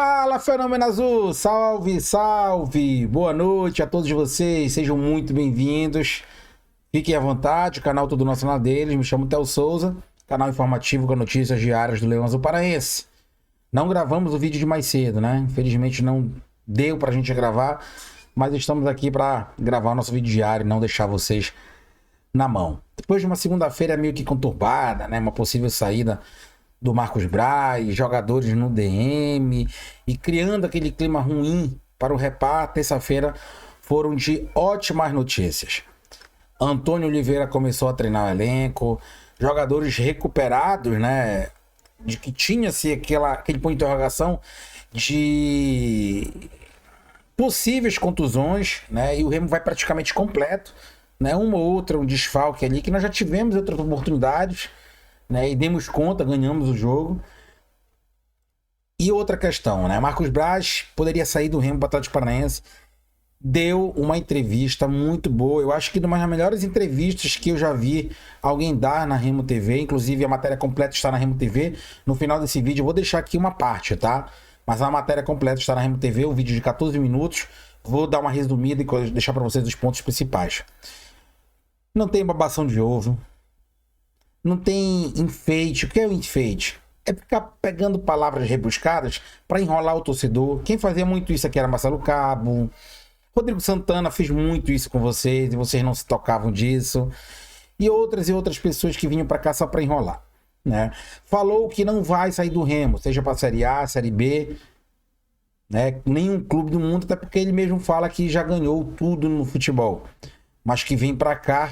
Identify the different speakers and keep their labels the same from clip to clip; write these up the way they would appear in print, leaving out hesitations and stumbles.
Speaker 1: Fala, Fenômeno Azul! Salve, salve! Boa noite a todos vocês, sejam muito bem-vindos. Fiquem à vontade, o canal Todo Nacional deles, me chamo Theo Souza, canal informativo com notícias diárias do Leão Azul Paraense. Não gravamos o vídeo de mais cedo, né? Infelizmente não deu pra gente gravar, mas estamos aqui para gravar o nosso vídeo diário e não deixar vocês na mão. Depois de uma segunda-feira meio que conturbada, né? Uma possível saída do Marcos Braz, jogadores no DM e criando aquele clima ruim para o Repar, terça-feira foram de ótimas notícias. Antônio Oliveira começou a treinar o elenco, jogadores recuperados, né? De que tinha-se aquele ponto de interrogação de possíveis contusões, né? E o Remo vai praticamente completo, né? Uma ou outra, um desfalque ali, que nós já tivemos outras oportunidades, né, e demos conta, ganhamos o jogo. E outra questão, né? Marcos Braz poderia sair do Remo para o Atlético Paranaense. Deu uma entrevista muito boa. Eu acho que uma das melhores entrevistas que eu já vi alguém dar na Remo TV. Inclusive a matéria completa está na Remo TV. No final desse vídeo eu vou deixar aqui uma parte, tá? Mas a matéria completa está na Remo TV, um vídeo de 14 minutos. Vou dar uma resumida e deixar para vocês os pontos principais. Não tem babação de ovo. Não tem enfeite. O que é o enfeite? É ficar pegando palavras rebuscadas para enrolar o torcedor. Quem fazia muito isso aqui era Marcelo Cabo. Rodrigo Santana fez muito isso com vocês e vocês não se tocavam disso. E outras pessoas que vinham para cá só para enrolar, né? Falou que não vai sair do Remo, seja para a Série A, Série B, né? Nenhum clube do mundo, até porque ele mesmo fala que já ganhou tudo no futebol, mas que vem para cá,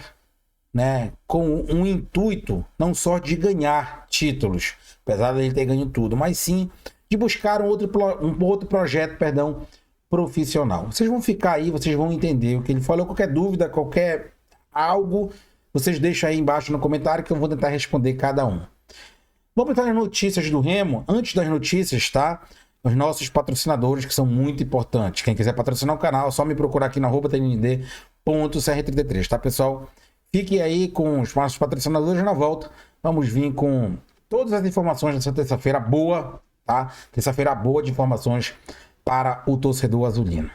Speaker 1: né, com um intuito não só de ganhar títulos, apesar de ele ter ganho tudo, mas sim de buscar um outro projeto, profissional. Vocês vão ficar aí, vocês vão entender o que ele falou. Qualquer dúvida, qualquer algo, vocês deixam aí embaixo no comentário que eu vou tentar responder cada um. Vamos entrar nas notícias do Remo. Antes das notícias, tá? Os nossos patrocinadores, que são muito importantes. Quem quiser patrocinar o canal, é só me procurar aqui na @tnd.cr33, tá, pessoal? Fique aí com os nossos patrocinadores. Na volta vamos vir com todas as informações dessa terça-feira boa, tá? Terça-feira boa de informações para o torcedor azulino.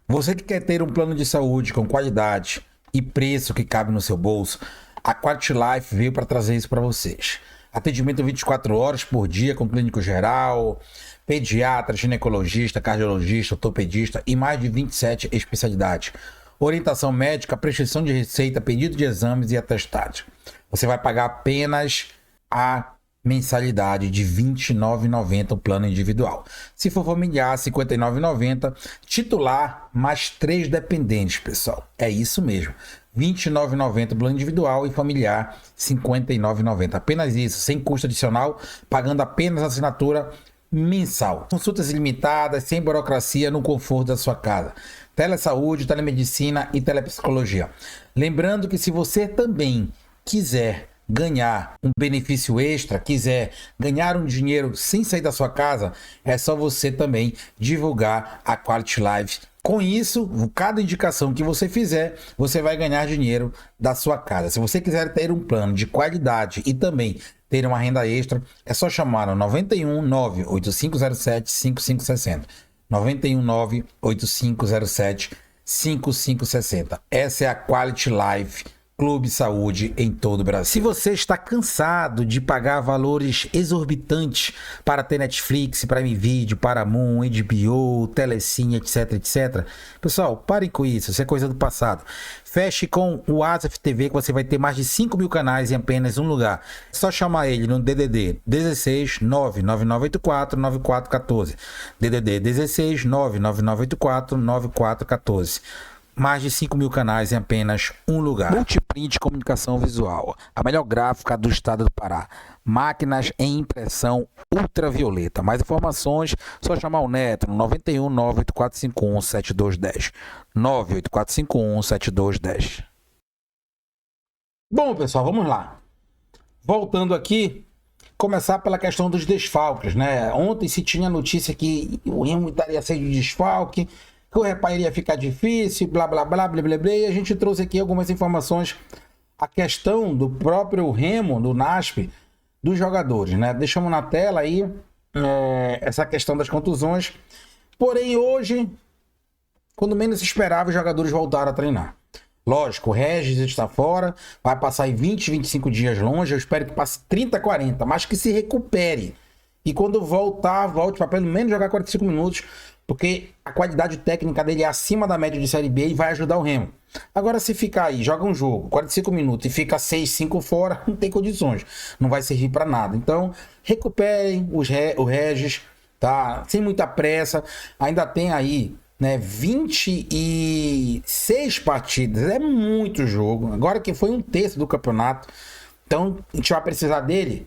Speaker 1: Você que quer ter um plano de saúde com qualidade e preço que cabe no seu bolso, a Quality Life veio para trazer isso para vocês. Atendimento 24 horas por dia com clínico geral, pediatra, ginecologista, cardiologista, ortopedista e mais de 27 especialidades. Orientação médica, prescrição de receita, pedido de exames e atestados. Você vai pagar apenas a mensalidade de R$ 29,90 o plano individual. Se for familiar, R$ 59,90. Titular, mais 3 dependentes, pessoal. É isso mesmo. R$ 29,90 plano individual e familiar, R$ 59,90. Apenas isso, sem custo adicional, pagando apenas a assinatura mensal. Consultas ilimitadas, sem burocracia, no conforto da sua casa. Telesaúde, telemedicina e telepsicologia. Lembrando que se você também quiser ganhar um benefício extra, quiser ganhar um dinheiro sem sair da sua casa, é só você também divulgar a Quality Life. Com isso, cada indicação que você fizer, você vai ganhar dinheiro da sua casa. Se você quiser ter um plano de qualidade e também ter uma renda extra, é só chamar no 91 98507 5560. 91 98507 5560. Essa é a Quality Life Clube Saúde em todo o Brasil. Se você está cansado de pagar valores exorbitantes para ter Netflix, Prime Video, Paramount, HBO, Telecine, etc, pessoal, parem com isso, isso é coisa do passado. Feche com o Asaf TV, que você vai ter mais de 5 mil canais em apenas um lugar. É só chamar ele no DDD 16 99984 9414. DDD 16 99984 9414. Mais de 5 mil canais em apenas um lugar. Multiprint Comunicação Visual, a melhor gráfica do estado do Pará. Máquinas em impressão ultravioleta. Mais informações, só chamar o Neto no 91 98451 7210. 98451 7210. Bom, pessoal, vamos lá. Voltando aqui, começar pela questão dos desfalques, né? Ontem se tinha notícia que o Remo estaria cheio de desfalque, que o Repar iria ficar difícil, blá, blá, blá, blá, blá, blá, e a gente trouxe aqui algumas informações, a questão do próprio Remo, do NASP, dos jogadores, né? Deixamos na tela aí essa questão das contusões. Porém, hoje, quando menos se esperava, os jogadores voltaram a treinar. Lógico, o Regis está fora, vai passar aí 20, 25 dias longe, eu espero que passe 30, 40, mas que se recupere. E quando voltar, volte para pelo menos jogar 45 minutos, porque a qualidade técnica dele é acima da média de Série B e vai ajudar o Remo. Agora, se ficar aí, joga um jogo, 45 minutos e fica 6, 5 fora, não tem condições, não vai servir para nada. Então, recuperem o Regis, tá? Sem muita pressa, ainda tem aí, né, 26 partidas, é muito jogo. Agora que foi um terço do campeonato, então a gente vai precisar dele,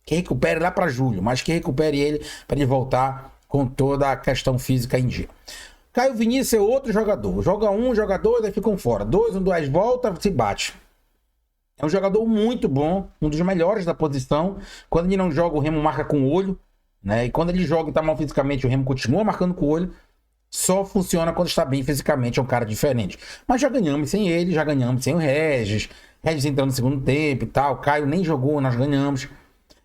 Speaker 1: que recupere lá para julho, mas que recupere ele para ele voltar com toda a questão física em dia. Caio Vinícius é outro jogador, joga um, joga dois, aí ficam fora, dois, volta, se bate. É um jogador muito bom, um dos melhores da posição. Quando ele não joga, o Remo marca com o olho, né? E quando ele joga e tá mal fisicamente, o Remo continua marcando com o olho. Só funciona quando está bem fisicamente, é um cara diferente. Mas já ganhamos sem ele, já ganhamos sem o Regis entrando no segundo tempo e tal. Caio nem jogou, nós ganhamos.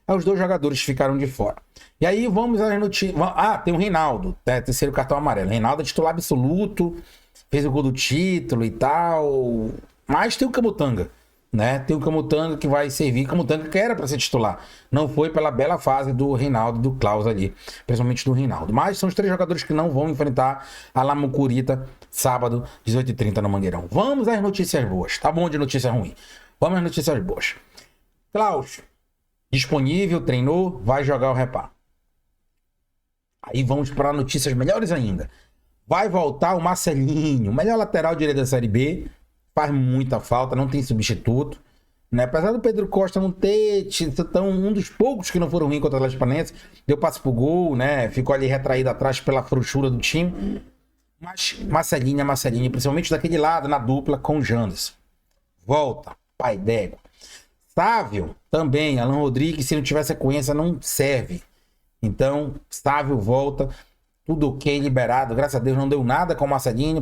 Speaker 1: Aí os dois jogadores ficaram de fora. E aí vamos às notícias. Tem o Reinaldo, terceiro cartão amarelo. Reinaldo é titular absoluto, fez o gol do título e tal. Mas tem o Camutanga, né? Tem o Camutanga que vai servir. Camutanga que era para ser titular. Não foi pela bela fase do Reinaldo, do Klaus ali. Principalmente do Reinaldo. Mas são os três jogadores que não vão enfrentar a Lamucurita sábado, 18h30 no Mangueirão. Vamos às notícias boas. Tá bom de notícia ruim. Vamos às notícias boas. Klaus, disponível, treinou, vai jogar o Repá. Aí vamos para notícias melhores ainda. Vai voltar o Marcelinho, o melhor lateral direito da Série B. Faz muita falta, não tem substituto, né? Apesar do Pedro Costa não ter um dos poucos que não foram ruins contra o Atlético Paranaense, deu passe pro gol, né? Ficou ali retraído atrás pela frouxura do time. Mas Marcelinho, principalmente daquele lado, na dupla com o Janderson. Volta, pai d'égua. Sávio, também, Alan Rodrigues, se não tiver sequência, não serve. Então, Sávio volta, tudo ok, liberado. Graças a Deus não deu nada com o Marcelinho,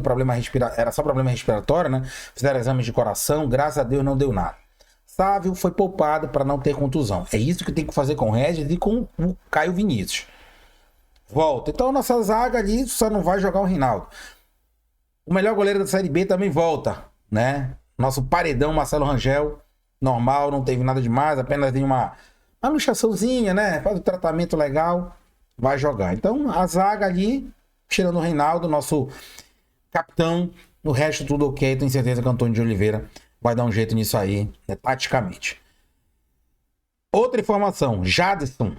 Speaker 1: era só problema respiratório, né? Fizeram exames de coração, graças a Deus não deu nada. Sávio foi poupado para não ter contusão. É isso que tem que fazer com o Regis e com o Caio Vinícius. Volta. Então, nossa zaga ali só não vai jogar o Reinaldo. O melhor goleiro da Série B também volta, né? Nosso paredão, Marcelo Rangel, normal, não teve nada demais, apenas tem uma luxaçãozinha, né? Faz o tratamento legal, vai jogar. Então, a zaga ali, tirando o Reinaldo, nosso capitão, o resto tudo ok. Tenho certeza que o Antônio de Oliveira vai dar um jeito nisso aí, né, taticamente. Outra informação, Jadson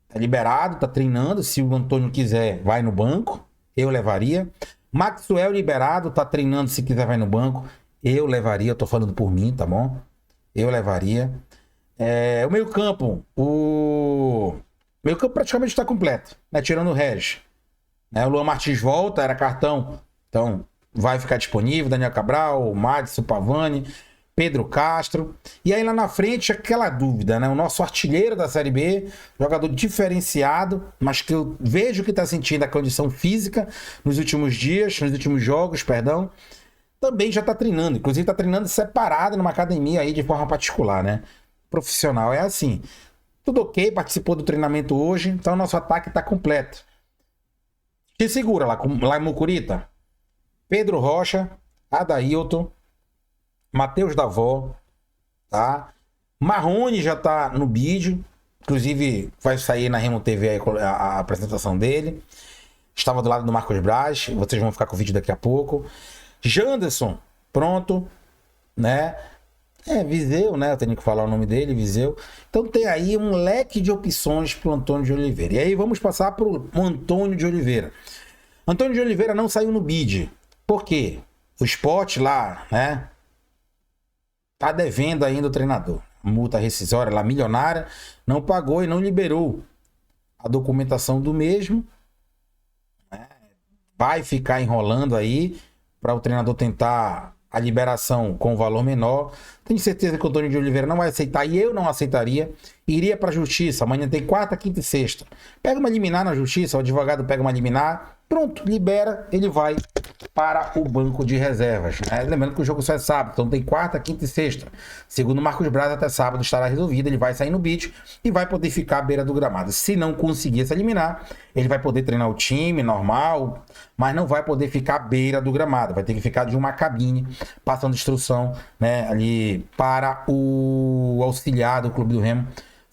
Speaker 1: tá liberado, tá treinando. Se o Antônio quiser, vai no banco. Eu levaria. Maxwell liberado, tá treinando. Se quiser, vai no banco. Eu levaria. Eu tô falando por mim, tá bom? Eu levaria. O meio-campo. O meio-campo praticamente está completo, né? Tirando o Regis. O Luan Martins volta, era cartão. Então, vai ficar disponível. Daniel Cabral, o Madison, Pavani, Pedro Castro. E aí lá na frente, aquela dúvida, né? O nosso artilheiro da Série B, jogador diferenciado, mas que eu vejo que está sentindo a condição física nos últimos dias, nos últimos jogos, perdão. Também já está treinando. Inclusive está treinando separado numa academia aí de forma particular, né? Profissional. É assim. Tudo ok, participou do treinamento hoje, então nosso ataque está completo. Que segura lá em Mucurita? Pedro Rocha, Adailton, Matheus Davó, tá? Marrone já tá no bid, inclusive vai sair na Remo TV a apresentação dele. Estava do lado do Marcos Braz, vocês vão ficar com o vídeo daqui a pouco. Janderson, pronto, né? Viseu, né? Eu tenho que falar o nome dele, Viseu. Então tem aí um leque de opções pro Antônio de Oliveira. E aí vamos passar pro Antônio de Oliveira. Antônio de Oliveira não saiu no bid. Por quê? O Sport lá, né? Tá devendo ainda o treinador. Multa rescisória lá, milionária, não pagou e não liberou a documentação do mesmo. Né? Vai ficar enrolando aí para o treinador tentar a liberação com valor menor. Tenho certeza que o Antônio de Oliveira não vai aceitar e eu não aceitaria. Iria para a justiça. Amanhã tem quarta, quinta e sexta. Pega uma liminar na justiça, o advogado pega uma liminar, pronto, libera, ele vai para o banco de reservas, né? Lembrando que o jogo só é sábado, então tem quarta, quinta e sexta. Segundo Marcos Braz, até sábado estará resolvido, ele vai sair no beach e vai poder ficar à beira do gramado. Se não conseguir se eliminar, ele vai poder treinar o time normal, mas não vai poder ficar à beira do gramado, vai ter que ficar de uma cabine, passando instrução, né, ali para o auxiliar do Clube do Remo,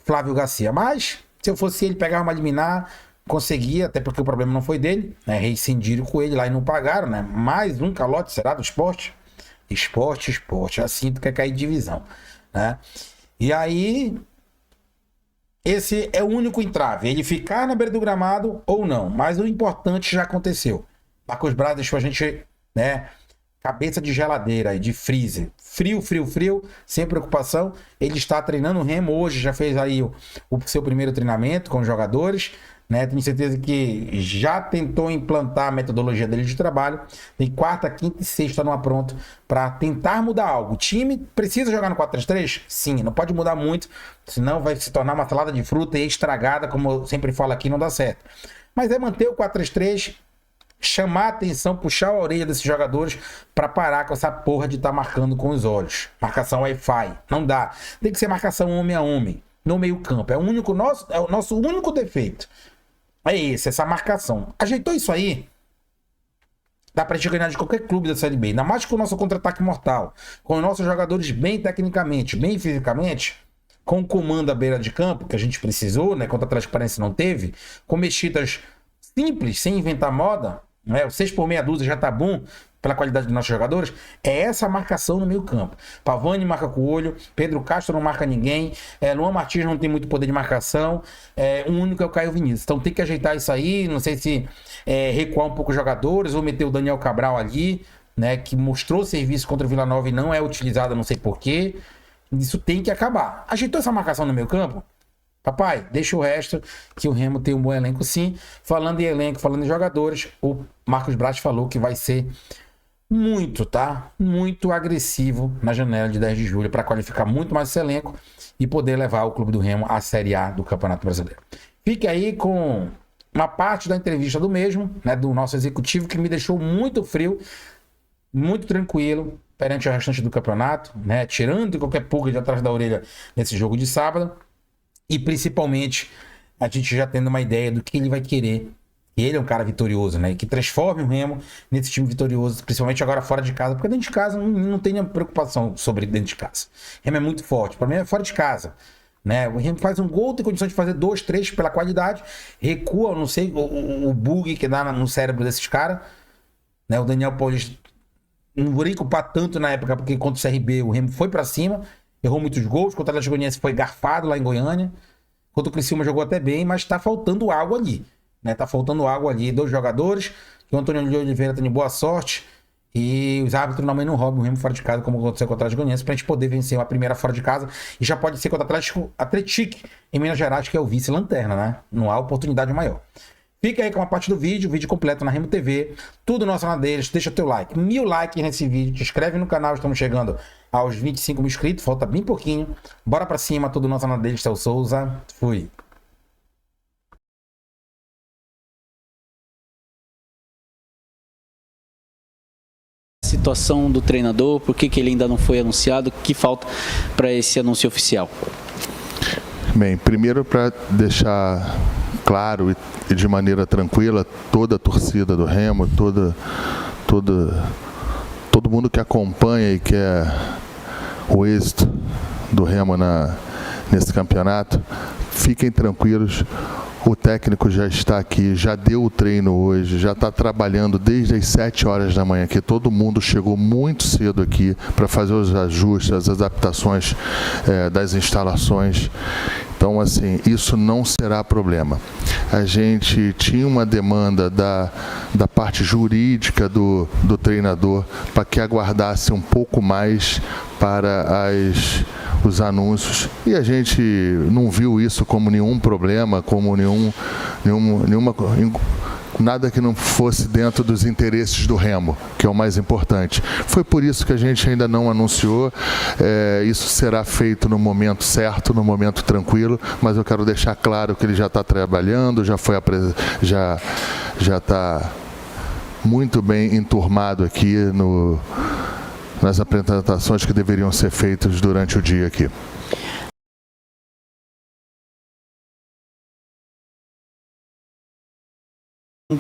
Speaker 1: Flávio Garcia. Mas, se eu fosse ele, pegava uma liminar, conseguia, até porque o problema não foi dele, né? Rescindiram com ele lá e não pagaram, né? Mais um calote, será, do esporte? Esporte, assim tu quer cair de divisão, né? E aí, esse é o único entrave, ele ficar na beira do gramado ou não, mas o importante já aconteceu. Marcos Braz deixou a gente, né, cabeça de geladeira, de freezer, frio, sem preocupação. Ele está treinando o Remo hoje, já fez aí o seu primeiro treinamento com os jogadores, né? Tenho certeza que já tentou implantar a metodologia dele de trabalho. Tem quarta, quinta e sexta no pronto para tentar mudar algo. O time precisa jogar no 4-3-3? Sim, não pode mudar muito, senão vai se tornar uma salada de fruta e estragada, como eu sempre falo aqui, não dá certo. Mas é manter o 4-3-3, chamar a atenção, puxar a orelha desses jogadores para parar com essa porra de estar marcando com os olhos. Marcação Wi-Fi, não dá. Tem que ser marcação homem a homem, no meio campo. É o nosso único defeito. É esse, essa marcação. Ajeitou isso aí, dá pra gente ganhar de qualquer clube da Série B. Ainda mais com o nosso contra-ataque mortal, com os nossos jogadores bem tecnicamente, bem fisicamente, com o comando à beira de campo, que a gente precisou, né? Contra a transparência não teve, com mexidas simples, sem inventar moda, né? O 6 por meia dúzia já tá bom pela qualidade dos nossos jogadores. É essa marcação no meio campo. Pavani marca com o olho, Pedro Castro não marca ninguém, Luan Martins não tem muito poder de marcação, o único é o Caio Vinícius. Então tem que ajeitar isso aí, não sei se recuar um pouco os jogadores ou meter o Daniel Cabral ali, né, que mostrou serviço contra o Vila Nova e não é utilizado, não sei porquê. Isso tem que acabar. Ajeitou essa marcação no meio campo? Papai, deixa o resto, que o Remo tem um bom elenco sim. Falando em elenco, falando em jogadores, o Marcos Braz falou que vai ser muito agressivo na janela de 10 de julho para qualificar muito mais esse elenco e poder levar o Clube do Remo à Série A do Campeonato Brasileiro. Fique aí com uma parte da entrevista do mesmo, né, do nosso executivo, que me deixou muito frio, muito tranquilo perante o restante do campeonato, né, tirando qualquer pulga de atrás da orelha nesse jogo de sábado, e principalmente a gente já tendo uma ideia do que ele vai querer. Ele é um cara vitorioso, né? Que transforme o Remo nesse time vitorioso, principalmente agora fora de casa, porque dentro de casa não tem nenhuma preocupação sobre dentro de casa. O Remo é muito forte, para mim é fora de casa, né? O Remo faz um gol, tem condições de fazer 2, 3 pela qualidade, recua, não sei, o bug que dá no cérebro desses caras, né? O Daniel Paulista, não vou nem culpar tanto na época, porque contra o CRB o Remo foi para cima, errou muitos gols, contra o Atlético Goianiense foi garfado lá em Goiânia, contra o Criciúma jogou até bem, mas tá faltando água ali. Né, tá faltando água ali, 2 jogadores, que o Antônio de Oliveira tem boa sorte, e os árbitros não roubam o Remo fora de casa, como aconteceu com o Atlético Goianiense, pra gente poder vencer a primeira fora de casa, e já pode ser contra o Atlético em Minas Gerais, que é o vice-lanterna, né? Não há oportunidade maior. Fica aí com uma parte do vídeo completo na Remo TV, tudo nosso na deles, deixa teu like, 1000 likes nesse vídeo, te inscreve no canal, estamos chegando aos 25 mil inscritos, falta bem pouquinho, bora pra cima, tudo nosso na deles, Théo Souza, fui.
Speaker 2: Situação do treinador, por que ele ainda não foi anunciado, o que falta para esse anúncio oficial?
Speaker 3: Bem, primeiro para deixar claro e de maneira tranquila, toda a torcida do Remo, todo mundo que acompanha e quer o êxito do Remo nesse campeonato, fiquem tranquilos. O técnico já está aqui, já deu o treino hoje, já está trabalhando desde as 7 horas da manhã, que todo mundo chegou muito cedo aqui para fazer os ajustes, as adaptações das instalações. Então, assim, isso não será problema. A gente tinha uma demanda da parte jurídica do treinador para que aguardasse um pouco mais para os anúncios, e a gente não viu isso como nenhum problema, como nada que não fosse dentro dos interesses do Remo, que é o mais importante. Foi por isso que a gente ainda não anunciou, isso será feito no momento certo, no momento tranquilo, mas eu quero deixar claro que ele já está trabalhando, já está muito bem enturmado aqui nas apresentações que deveriam ser feitas durante o dia aqui.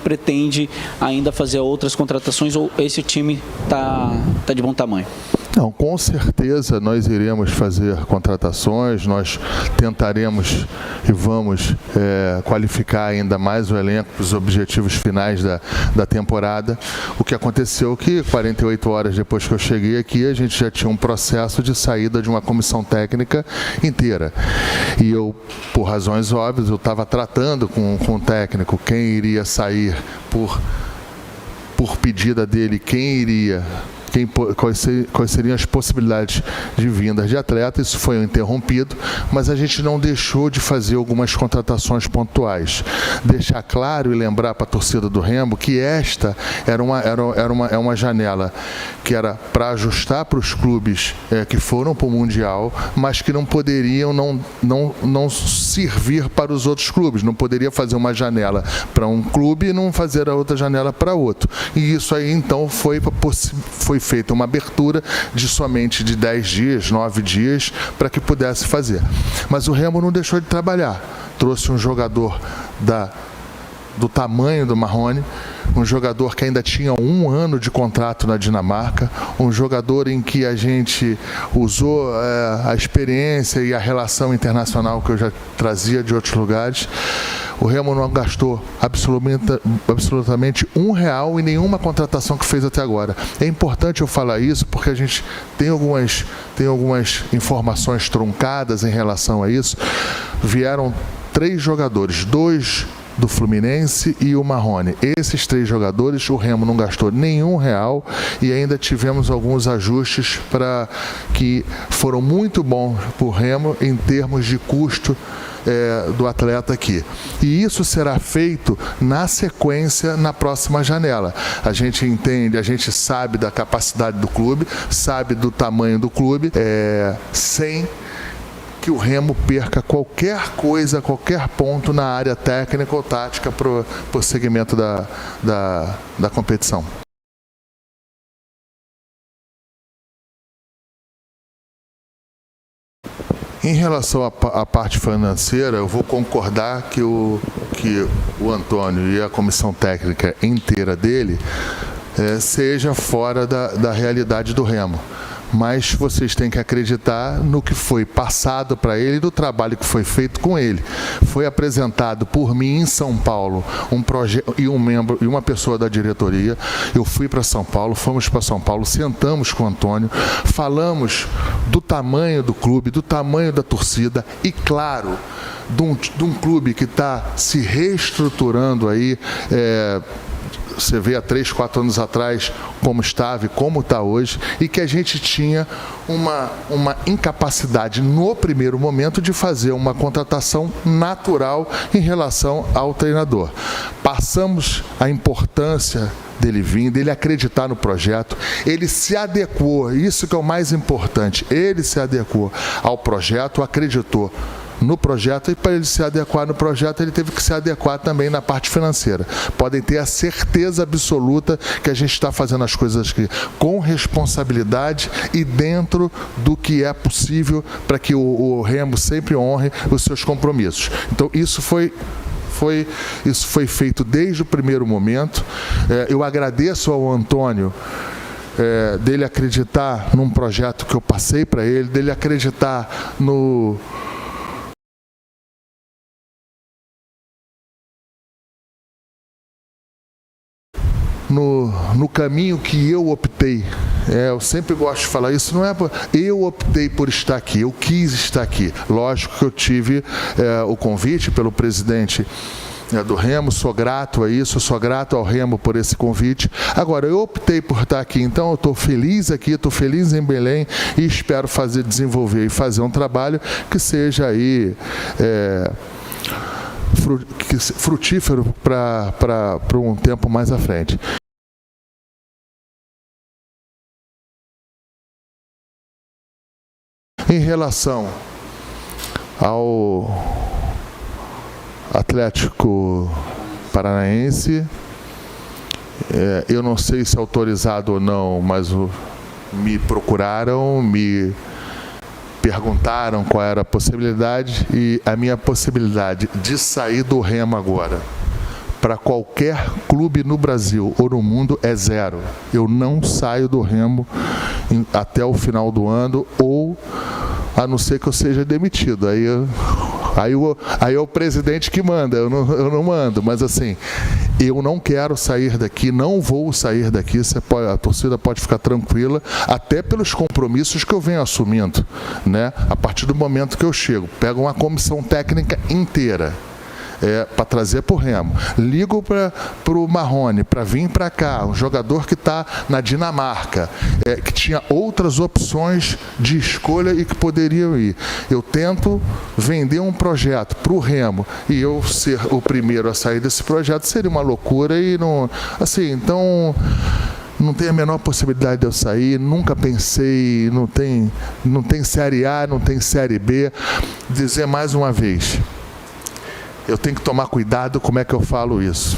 Speaker 2: Pretende ainda fazer outras contratações ou esse time tá de bom tamanho?
Speaker 3: Não, com certeza nós iremos fazer contratações, nós tentaremos e vamos qualificar ainda mais o elenco para os objetivos finais da temporada. O que aconteceu é que 48 horas depois que eu cheguei aqui, a gente já tinha um processo de saída de uma comissão técnica inteira. E eu, por razões óbvias, eu estava tratando com o técnico quem iria sair por pedida dele, quem iria... Quais seriam as possibilidades de vinda de atleta. Isso foi interrompido, mas a gente não deixou de fazer algumas contratações pontuais. Deixar claro e lembrar para a torcida do Remo que esta era uma janela que era para ajustar para os clubes que foram para o Mundial, mas que não poderiam não servir para os outros clubes. Não poderia fazer uma janela para um clube e não fazer a outra janela para outro. E isso aí, então, foi feita uma abertura de somente de 10 dias, 9 dias, para que pudesse fazer. Mas o Remo não deixou de trabalhar. Trouxe um jogador do tamanho do Marrone, um jogador que ainda tinha 1 ano de contrato na Dinamarca, um jogador em que a gente usou a experiência e a relação internacional que eu já trazia de outros lugares. O Remo não gastou absolutamente R$1 em nenhuma contratação que fez até agora. É importante eu falar isso porque a gente tem algumas informações truncadas em relação a isso. Vieram 3 jogadores, 2 do Fluminense e o Marrone. Esses 3 jogadores, o Remo não gastou nenhum real e ainda tivemos alguns ajustes que foram muito bons para o Remo em termos de custo do atleta aqui. E isso será feito na sequência na próxima janela. A gente entende, a gente sabe da capacidade do clube, sabe do tamanho do clube, sem que o Remo perca qualquer coisa, qualquer ponto na área técnica ou tática para o segmento da competição. Em relação à parte financeira, eu vou concordar que o Antônio e a comissão técnica inteira dele seja fora da realidade do Remo. Mas vocês têm que acreditar no que foi passado para ele e do trabalho que foi feito com ele. Foi apresentado por mim em São Paulo um projeto e um membro e uma pessoa da diretoria. Eu fui para São Paulo, fomos para São Paulo, sentamos com o Antônio, falamos do tamanho do clube, do tamanho da torcida e, claro, de um clube que está se reestruturando aí. Você vê há 3, 4 anos atrás como estava e como está hoje, e que a gente tinha uma incapacidade no primeiro momento de fazer uma contratação natural em relação ao treinador. Passamos a importância dele vir, dele acreditar no projeto, ele se adequou, isso que é o mais importante, ele se adequou ao projeto, acreditou no projeto, e para ele se adequar no projeto, ele teve que se adequar também na parte financeira. Podem ter a certeza absoluta que a gente está fazendo as coisas aqui com responsabilidade e dentro do que é possível para que o Remo sempre honre os seus compromissos. Então, isso foi feito desde o primeiro momento. Eu agradeço ao Antônio dele acreditar num projeto que eu passei para ele, dele acreditar no caminho que eu optei. Eu sempre gosto de falar isso, não é eu optei por estar aqui, eu quis estar aqui. Lógico que eu tive o convite pelo presidente do Remo, sou grato a isso, sou grato ao Remo por esse convite. Agora, eu optei por estar aqui, então eu estou feliz aqui, estou feliz em Belém e espero desenvolver e fazer um trabalho que seja aí frutífero para um tempo mais à frente. Em relação ao Atlético Paranaense, eu não sei se é autorizado ou não, mas me procuraram, me perguntaram qual era a possibilidade, e a minha possibilidade de sair do Remo agora para qualquer clube no Brasil ou no mundo é zero. Eu não saio do Remo até o final do ano, ou a não ser que eu seja demitido. Aí é o presidente que manda, eu não mando. Mas assim, eu não quero sair daqui, não vou sair daqui. A torcida pode ficar tranquila, até pelos compromissos que eu venho assumindo, né? A partir do momento que eu chego, pego uma comissão técnica inteira, para trazer para o Remo. Ligo para o Marrone para vir para cá, um jogador que está na Dinamarca, que tinha outras opções de escolha e que poderiam ir. Eu tento vender um projeto para o Remo, e eu ser o primeiro a sair desse projeto seria uma loucura, e não, assim, então não tem a menor possibilidade de eu sair, nunca pensei, não tem Série A, não tem Série B. Dizer mais uma vez, eu tenho que tomar cuidado como é que eu falo isso.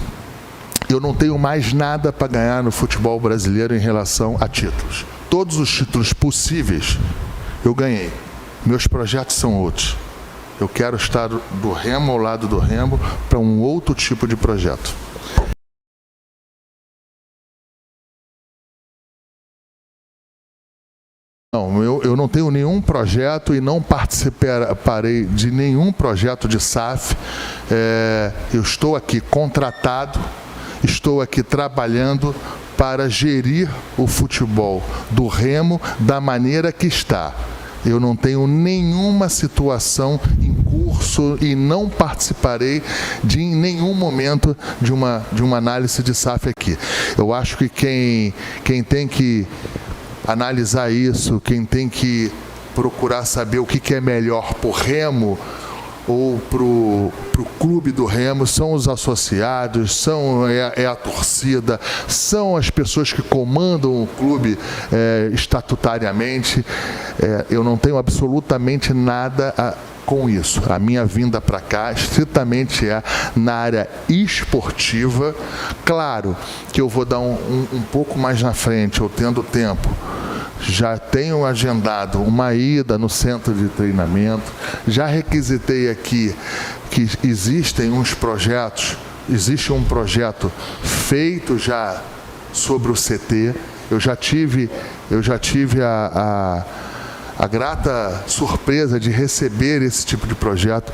Speaker 3: Eu não tenho mais nada para ganhar no futebol brasileiro em relação a títulos. Todos os títulos possíveis eu ganhei. Meus projetos são outros. Eu quero estar do Remo, ao lado do Remo, para um outro tipo de projeto. Não, eu não tenho nenhum projeto e não participarei de nenhum projeto de SAF. Eu estou aqui contratado, estou aqui trabalhando para gerir o futebol do Remo da maneira que está. Eu não tenho nenhuma situação em curso e não participarei em nenhum momento de uma análise de SAF aqui. Eu acho que quem tem que analisar isso, quem tem que procurar saber o que é melhor para o Remo ou para o clube do Remo são os associados, é a torcida, são as pessoas que comandam o clube estatutariamente. Eu não tenho absolutamente nada com isso. A minha vinda para cá estritamente na área esportiva. Claro que eu vou dar um pouco mais na frente, eu tendo tempo. Já tenho agendado uma ida no centro de treinamento, já requisitei aqui que existem uns projetos, existe um projeto feito já sobre o CT. Eu já tive a grata surpresa de receber esse tipo de projeto.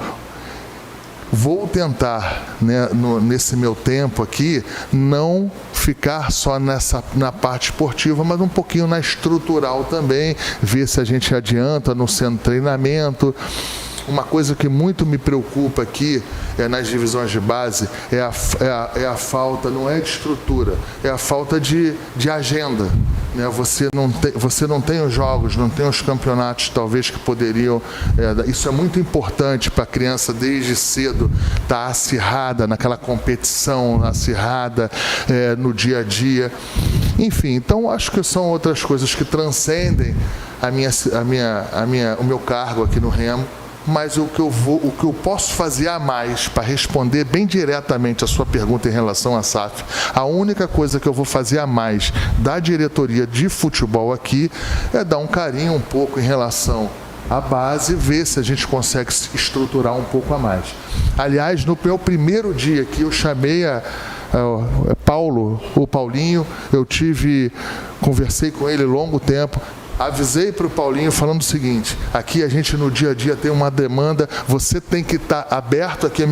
Speaker 3: Vou tentar, né, nesse meu tempo aqui, não ficar só na parte esportiva, mas um pouquinho na estrutural também, ver se a gente adianta no centro de treinamento. Uma coisa que muito me preocupa aqui nas divisões de base é a falta, não é de estrutura, é a falta de agenda. Né? Você não tem os jogos, não tem os campeonatos talvez que poderiam. Isso é muito importante para a criança desde cedo estar acirrada naquela competição, acirrada no dia a dia. Enfim, então acho que são outras coisas que transcendem o meu cargo aqui no Remo. Mas o que eu posso fazer a mais para responder bem diretamente a sua pergunta em relação à SAF, a única coisa que eu vou fazer a mais da diretoria de futebol aqui é dar um carinho um pouco em relação à base, ver se a gente consegue se estruturar um pouco a mais. Aliás, no meu primeiro dia aqui, eu chamei o Paulinho, conversei com ele longo tempo. Avisei para o Paulinho falando o seguinte: aqui a gente no dia a dia tem uma demanda, você tem que estar aberto aqui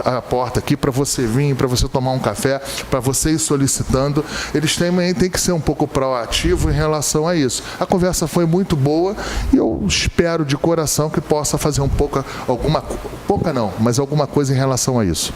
Speaker 3: a porta aqui para você vir, para você tomar um café, para você ir solicitando. Eles também têm que ser um pouco proativos em relação a isso. A conversa foi muito boa e eu espero de coração que possa fazer alguma coisa em relação a isso.